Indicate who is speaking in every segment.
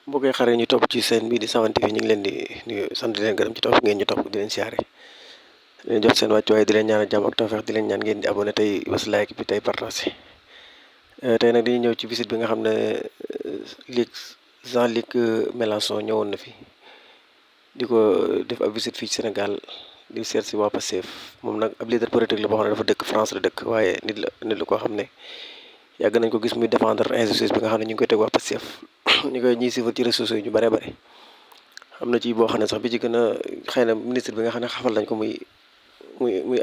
Speaker 1: boo koy xare ñu topp ci seen bii di Sawan TV ñu ngi leen di nuyu sant di leen gërëm ci topp ngeen ñu topp di leen siyaare di leen jox seen wàccuwaay di leen ñaanal jàmm ak tawfeex di leen ñaan ngeen di abonné tey bés like bi tey partagé tey nag dañuy ñëw ci visite bi nga xam ne Luc Jean-Luc Mélenchon ñëwoon na fi di ko def ab visite fii ci Sénégal di seet si waa Pastef moom nag ab leader politique la boo xam ne dafa dëkk France la dëkk waaye nit la koo xam ne yàgg nañ ko gis muy défendre injustice bi nga xam ne ñu ngi koy teg waa Pastef ñu koy ñiy suivre ci réseaux sociaux yi ñu bare bare am na ci boo xam ne sax bi ci gën a xëy na ministre bi nga xam ne xafal nañ ko muy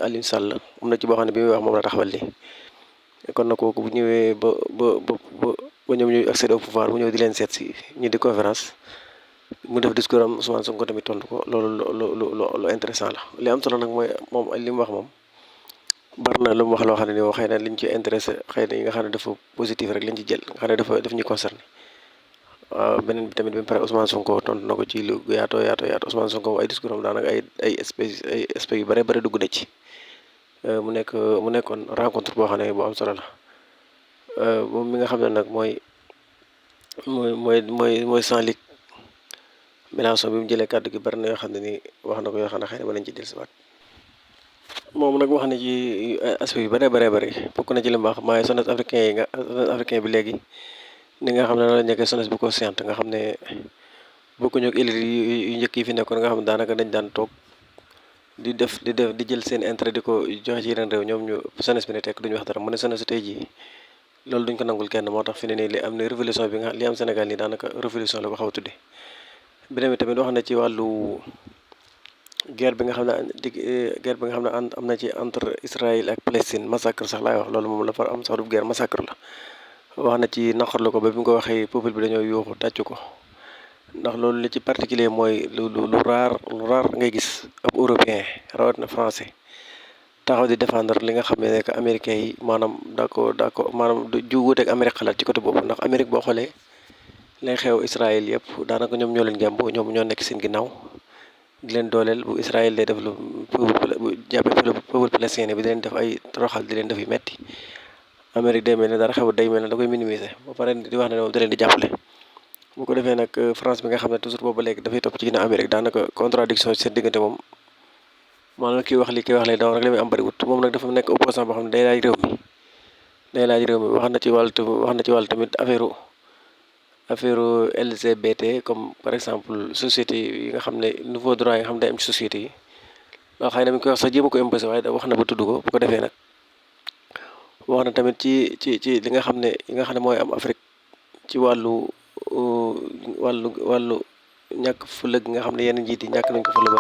Speaker 1: Aliou Sall am na ci boo xam ne bi muy wax moom la taxawal nii kon na kooku bu ñëwee ba ñoom ñuy accéder au pouvoir bu ñëw di leen seet si ñu di conférence mu def discours am Ousmane Sonko tamit tontu ko loolu lu intéressant la li am solo nag mooy moom li mu wax moom bari na lu mu wax loo xam ne nii xëy na liñ ci intéressé xëy na yi nga xam ne dafa positif rek lañ ci jël nga xam ne daf ñuy concerné waaw beneen bi tamit bi mu pare Ousmane Sonko tontu na ko ci lu yaatoo Ousmane Sonko ay discours am daanaka ay aspects yu bare dugg na ci mu nekkoon rencontre boo xam ne bu am solo la moom mi nga xam ne nag mooy Jean-Luc Mélenchon bi mu jëlee kàddu gi bari na yoo xam ne nii wax na ko yoo xam ne xëy na mën nañ ci dellusiwaat moom nag wax na ci aspect yu bare bokk na ci li mu wax maay jeunesse africain bi léegi ni nga xam ne noonu la nekkee jeunesse bu consciente nga xam ne bokkuñu ak élite yu njëkk yi fi nekkoon nga xam ne daanaka dañ daan toog di jël seen intérêt di ko joxe ci yeneen réew ñoom ñu jeunesse bi ne tekk duñu wax dara mu ne jeunesse tey jii loolu duñ ko nangul kenn moo tax fi ne nii li am ne révolution bi nga li am Sénégal nii daanaka révolution la ko xaw a tudde beneen bi tamit wax na ci wàllu guerre bi nga xam ne am na ci entre Israël ak Palestine massacre sax laay wax loolu moom la far am sax du guerre massacre la wax na ci naqarlu ko ba bi mu ko waxee peuple bi dañoo yuuxu tàcc ko ndax loolu li ci particulier mooy lu raar ngay gis ab européen rawat na français taxaw di défendre li nga xam ne que américains yi maanaam d'accord maanaam ju wuuteeg Amérique xalaat ci côté boobu ndax Amérique boo xoolee lay xew Israël yëpp daanaka ñoom ñoo leen jàmb ñoom ñoo nekk seen ginnaaw di leen dooleel bu Israël day def lu bu jàppee peuple palestinien bi di leen def ay toroxal di leen def yu metti Amérique day mel ne dara xew day mel ne da koy minimiser ba pare di wax ne moom da leen di jàppale bu ko defee nag France bi nga xam ne toujours boobu ba léegi dafay topp ci ginnaaw Amérique daanaka contradiction ci seen diggante moom maanaam kii wax lii daw rek li muy am bëriwut moom nag dafa nekk opposant boo xam ne day laaj réew mi wax na ci wàllu tamit affaire LGBT comme par exemple société yi nga xam ne nouveau droit yi nga xam ne day am ci société yi waaw xëy na mi ngi koy wax sax jéem a ko imposé waaye wax na ba tudd ko bu ko defee nag wax na tamit ci li nga xam ne mooy am Afrique ci wàllu ñàkk fula gi nga xam ne yenn njiit yi ñàkk nañ ko fula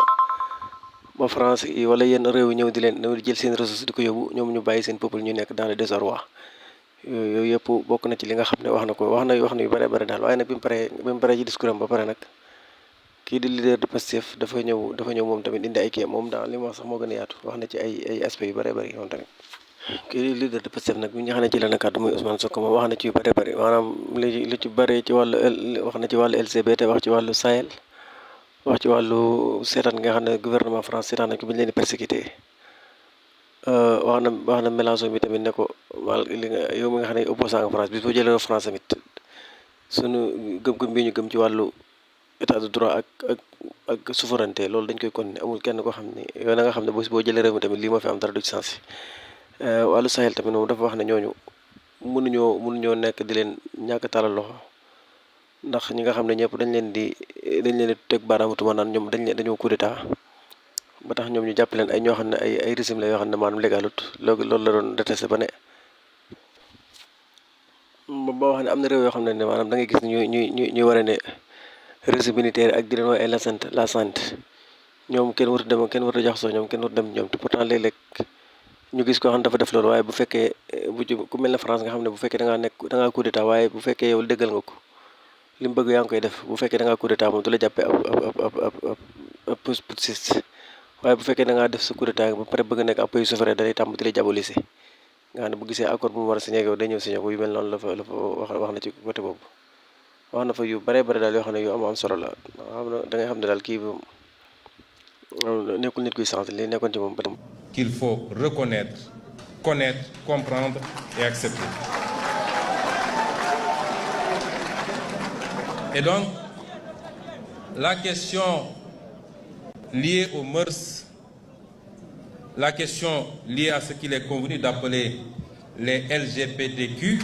Speaker 1: ba France yi wala yenn réew yi ñëw di jël seen ressources di ko yóbbu ñoom ñu bàyyi seen peuple ñu nekk dans le désarroi yooyu yëpp bokk na ci li nga xam ne wax na yu bare daal waaye nag bi mu paree ci discours am ba pare nag kii di leader de Pastef dafa ñëw moom tamit indi ay kii moom daal li mu wax sax moo gën a yaatu wax na ci ay aspects yu bare moom tamit kii di leader de Pastef nag bi ñu xam ne ci la kàddu muy Ousmane Sonko moom wax na ci yu bare maanaam li ci bare ci wàllu wax na ci wàllu LGBT wax ci wàllu Sahel wax ci wàllu seetaan nga xam ne gouvernement France seetaan nañ ko bi ñu leen di persécuté wax na Mélenchon bi tamit ne ko yow mi nga xam ne opposant nga France bis boo jëlee France tamit sunu gëm-gëm bi ñu gëm ci wàllu état de droit ak souveraineté loolu dañ koy continuer amul kenn koo xam ne yow na nga xam ne boo jëlee réew mi tamit lii moo fi am dara du ci sens wàllu Sahel tamit moom dafa wax ne ñooñu mënuñoo nekk di leen ñàkk talal loxo ndax ñi nga xam ne ñëpp dañ leen di teg baaraamu tuuma naan ñoom dañoo coup d'état ba tax ñoom ñu jàpp leen ay ñoo xam ne ay régime la yoo xam ne maanaam légalut loolu la doon détesté ba ne boo wax ne am na réew yoo xam ne maanaam da ngay gis ne ñuy war a ne régime militaire ak di leen wax ay la sant ñoom kenn warut dem kenn warut jaxasoo ñoom kenn warut dem ñoom te pourtant léeg-léeg ñu gis ko xam ne dafa def loolu waaye bu fekkee ku mel ne France nga xam ne bu fekkee da ngaa coup d'état waaye bu fekkee yow déggal nga ko li mu bëgg yaa ngi koy def bu fekkee da ngaa coup d'état moom du la jàppee ab putschiste waaye bu fekkee da ngaa def sa coup d'état ba pare bëgg nekk ab pays souverain da lay tàmm di la diaboliser nga xam ne bu gisee accord bu mu war a signé ak yow day ñëw signé ko yu mel noonu la fa wax na ci côté boobu wax na fa yu bare daal yoo xam ne yu am solo la da ngay xam ne daal kii bi nekkul nit kuy changé li nekkoon ci moom ba
Speaker 2: qu'il faut reconnaître, connaître, comprendre et accepter. Et donc, la question liée aux mœurs, la question liée à ce qu'il est convenu d'appeler les LGBTQ,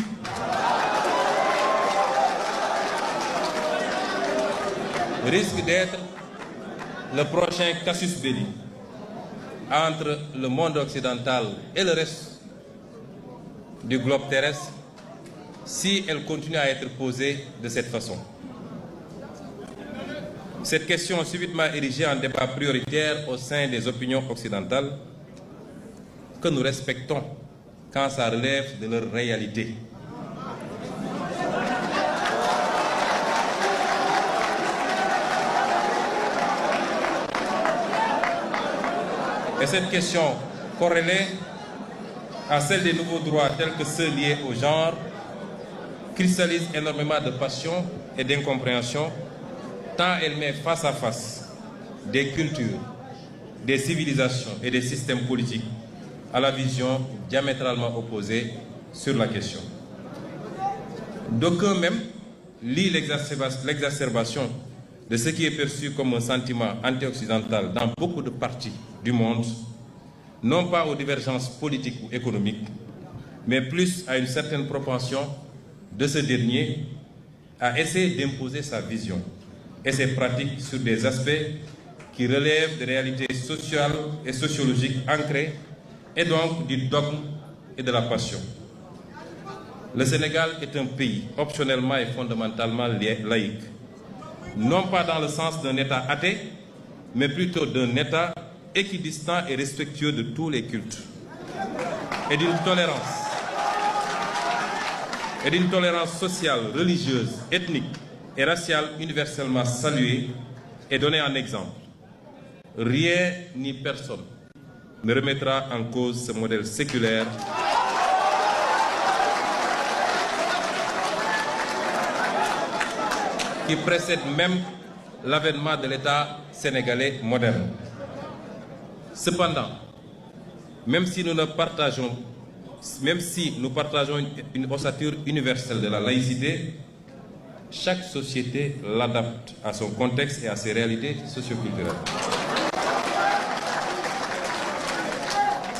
Speaker 2: risque d'être le prochain casus belli entre le monde occidental et le reste du globe terrestre si elle continue à être posée de cette façon. Cette question subitement érigée en débat prioritaire au sein des opinions occidentales que nous respectons quand ça relève de leur réalité. Et cette question corrélée à celle des nouveaux droits tels que ceux liés au genre cristallise énormément de passion et d'incompréhension tant elle met face à face des cultures, des civilisations et des systèmes politiques à la vision diamétralement opposée sur la question. D'aucuns même lient l'exacerbation de ce qui est perçu comme un sentiment anti-occidental dans beaucoup de parties du monde, non pas aux divergences politiques ou économiques, mais plus à une certaine propension de ce dernier à essayer d'imposer sa vision et ses pratiques sur des aspects qui relèvent de réalités sociales et sociologiques ancrées et donc du dogme et de la passion. Le Sénégal est un pays optionnellement et fondamentalement laïque, non pas dans le sens d'un État athée, mais plutôt d'un État équidistant et respectueux de tous les cultes et d'une tolérance sociale, religieuse, ethnique et raciale universellement saluée et donnée en exemple. Rien ni personne ne remettra en cause ce modèle séculaire qui précède même l'avènement de l'État sénégalais moderne. Cependant, même si nous partageons une ossature universelle de la laïcité, chaque société l'adapte à son contexte et à ses réalités socioculturelles.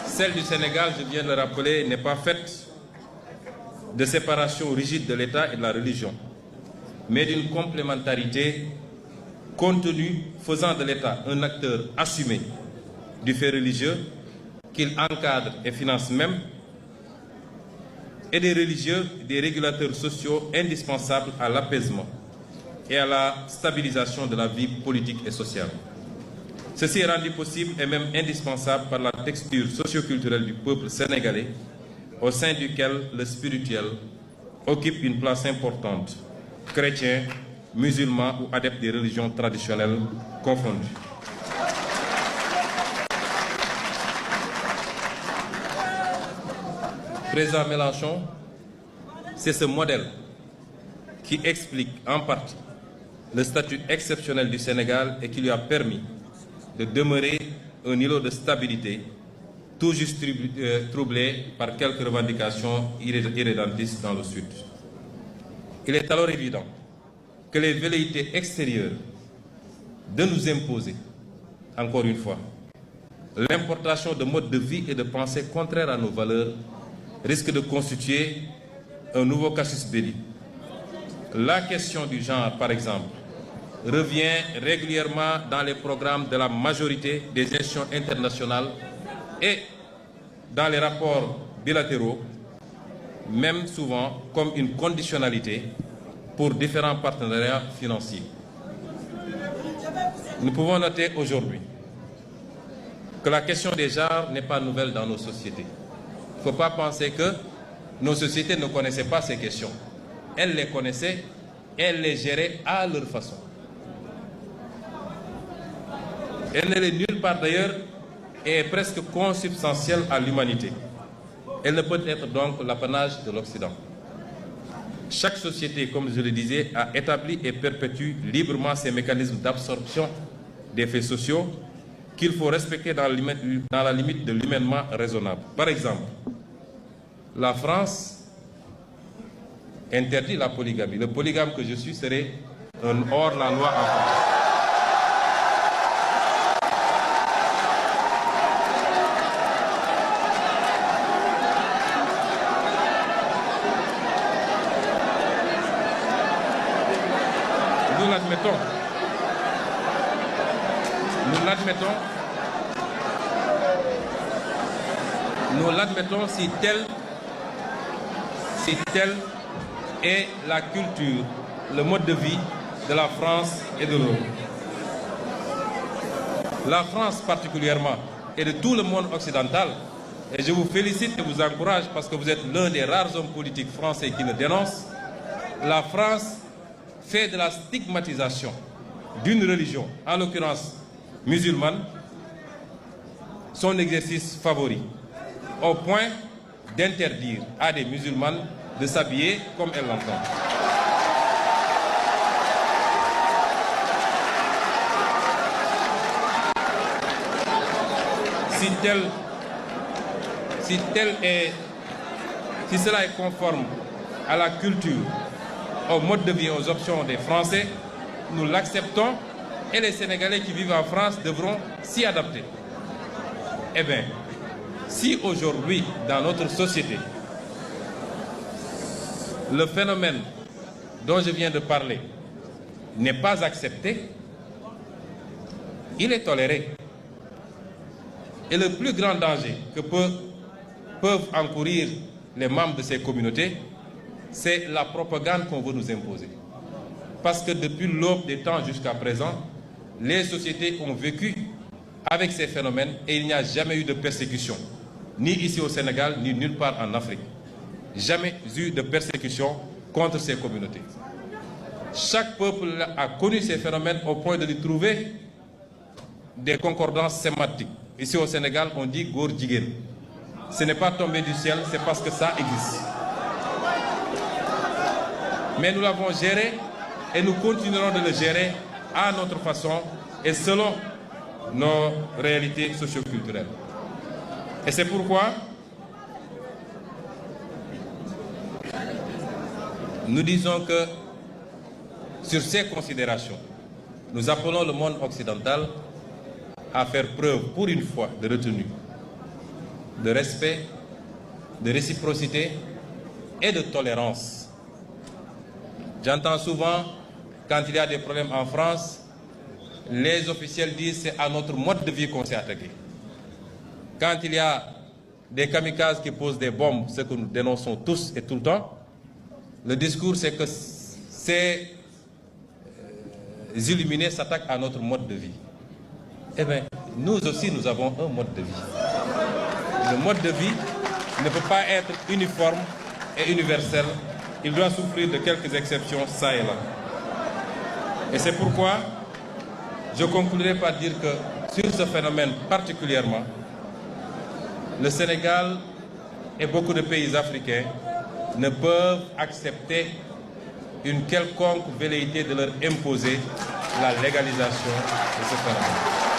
Speaker 2: Celle du Sénégal, je viens de le rappeler, n'est pas faite de séparation rigide de l'État et de la religion, mais d'une complémentarité contenue faisant de l'État un acteur assumé du fait religieux qu'il encadre et finance même, et des religieux, des régulateurs sociaux indispensables à l'apaisement et à la stabilisation de la vie politique et sociale. Ceci est rendu possible et même indispensable par la texture socioculturelle du peuple sénégalais, au sein duquel le spirituel occupe une place importante, chrétiens, musulmans ou adeptes des religions traditionnelles confondues. Président Mélenchon, c'est ce modèle qui explique en partie le statut exceptionnel du Sénégal et qui lui a permis de demeurer un îlot de stabilité, tout juste troublé par quelques revendications irrédentistes dans le Sud. Il est alors évident que les velléités extérieures de nous imposer, encore une fois, l'importation de modes de vie et de pensée contraires à nos valeurs risque de constituer un nouveau casus belli. La question du genre, par exemple, revient régulièrement dans les programmes de la majorité des institutions internationales et dans les rapports bilatéraux, même souvent comme une conditionnalité pour différents partenariats financiers. Nous pouvons noter aujourd'hui que la question des genres n'est pas nouvelle dans nos sociétés. Il ne faut pas penser que nos sociétés ne connaissaient pas ces questions. Elles les connaissaient et elles les géraient à leur façon. Elle n'est nulle part d'ailleurs et est presque consubstantielle à l'humanité. Elle ne peut être donc l'apanage de l'Occident. Chaque société, comme je le disais, a établi et perpétue librement ses mécanismes d'absorption des faits sociaux qu'il faut respecter dans la limite de l'humainement raisonnable. Par exemple, la France interdit la polygamie. Le polygame que je suis serait un hors-la-loi en France. nous l'admettons. Nous l'admettons si telle est la culture, le mode de vie de la France et de l'Europe. La France particulièrement et de tout le monde occidental, et je vous félicite et vous encourage parce que vous êtes l'un des rares hommes politiques français qui le dénoncent, la France fait de la stigmatisation d'une religion, en l'occurrence musulmane, son exercice favori, au point d'interdire à des musulmanes de s'habiller comme elles l'entendent. Si cela est conforme à la culture, au mode de vie et aux options des Français, nous l'acceptons et les Sénégalais qui vivent en France devront s'y adapter. Eh bien, si aujourd'hui, dans notre société, le phénomène dont je viens de parler n'est pas accepté, il est toléré. Et le plus grand danger que peuvent encourir les membres de ces communautés, c'est la propagande qu'on veut nous imposer. Parce que depuis l'aube des temps jusqu'à présent, les sociétés ont vécu avec ces phénomènes et il n'y a jamais eu de persécution, ni ici au Sénégal, ni nulle part en Afrique. Jamais eu de persécution contre ces communautés. Chaque peuple a connu ces phénomènes au point de lui trouver des concordances sémantiques. Ici au Sénégal, on dit Gor Djigen. Ce n'est pas tombé du ciel, c'est parce que ça existe. Mais nous l'avons géré et nous continuerons de le gérer à notre façon et selon nos réalités socio-culturelles. Et c'est pourquoi nous disons que sur ces considérations, nous appelons le monde occidental à faire preuve pour une fois de retenue, de respect, de réciprocité et de tolérance. J'entends souvent, quand il y a des problèmes en France, les officiels disent c'est à notre mode de vie qu'on s'est attaqué. Quand il y a des kamikazes qui posent des bombes, ce que nous dénonçons tous et tout le temps, le discours c'est que ces illuminés s'attaquent à notre mode de vie. Eh bien, nous aussi, nous avons un mode de vie. Le mode de vie ne peut pas être uniforme et universel. Il doit souffrir de quelques exceptions, ça et là. Et c'est pourquoi je conclurai par dire que sur ce phénomène particulièrement, le Sénégal et beaucoup de pays africains ne peuvent accepter une quelconque velléité de leur imposer la légalisation de ce phénomène.